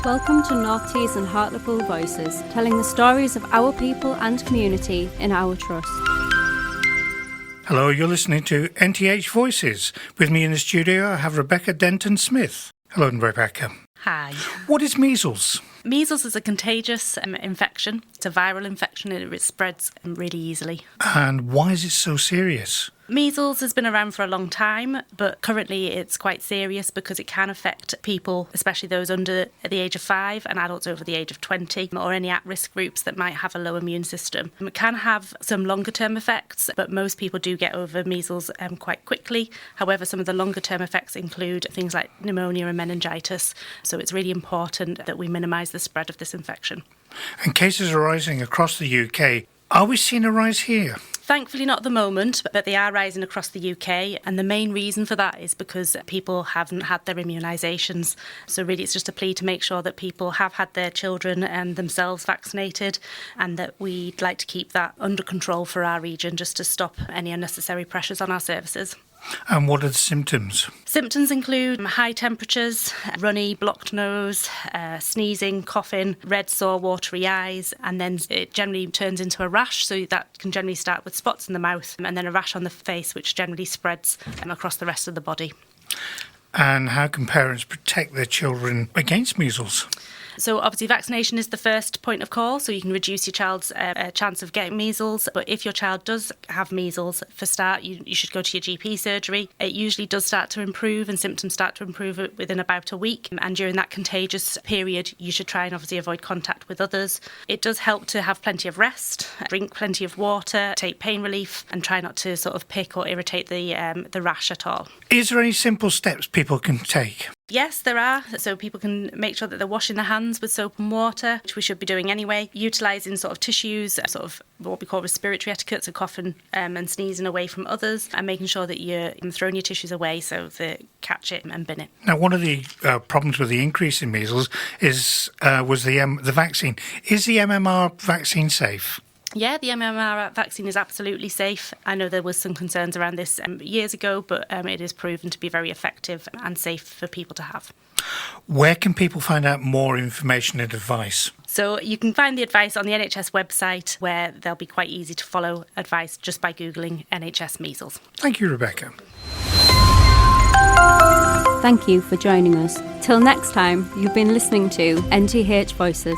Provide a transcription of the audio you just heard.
Welcome to North Tees and Hartlepool Voices, telling the stories of our people and community in our trust. Hello, you're listening to NTH Voices. With me in the studio, I have Rebecca Denton-Smith. Hello, Rebecca. Hi. What is measles? Measles is a contagious infection. It's a viral infection and it spreads really easily. And why is it so serious? Measles has been around for a long time, but currently it's quite serious because it can affect people, especially those under the age of 5 and adults over the age of 20, or any at-risk groups that might have a low immune system. It can have some longer-term effects, but most people do get over measles quite quickly. However, some of the longer-term effects include things like pneumonia and meningitis, so it's really important that we minimise the spread of this infection. And cases are rising across the UK. Are we seeing a rise here? Thankfully not at the moment, but they are rising across the UK, and the main reason for that is because people haven't had their immunisations. So really it's just a plea to make sure that people have had their children and themselves vaccinated, and that we'd like to keep that under control for our region just to stop any unnecessary pressures on our services. And what are the symptoms? Symptoms include high temperatures, runny, blocked nose, sneezing, coughing, red, sore, watery eyes, and then it generally turns into a rash. So that can generally start with spots in the mouth and then a rash on the face, which generally spreads across the rest of the body. And how can parents protect their children against measles? So obviously vaccination is the first point of call, so you can reduce your child's chance of getting measles. But if your child does have measles, for start, you should go to your GP surgery. It usually does start to improve and symptoms start to improve within about a week. And during that contagious period, you should try and obviously avoid contact with others. It does help to have plenty of rest, drink plenty of water, take pain relief, and try not to sort of pick or irritate the rash at all. Is there any simple steps people can take? Yes, there are. So people can make sure that they're washing their hands with soap and water, which we should be doing anyway. Utilising sort of tissues, sort of what we call respiratory etiquette, so coughing and sneezing away from others, and making sure that you're throwing your tissues away so they catch it and bin it. Now, one of the problems with the increase in measles was the vaccine. Is the MMR vaccine safe? Yeah, the MMR vaccine is absolutely safe. I know there was some concerns around this years ago, but it is proven to be very effective and safe for people to have. Where can people find out more information and advice? So you can find the advice on the NHS website, where they'll be quite easy to follow advice just by Googling NHS measles. Thank you, Rebecca. Thank you for joining us. Till next time, you've been listening to NTH Voices.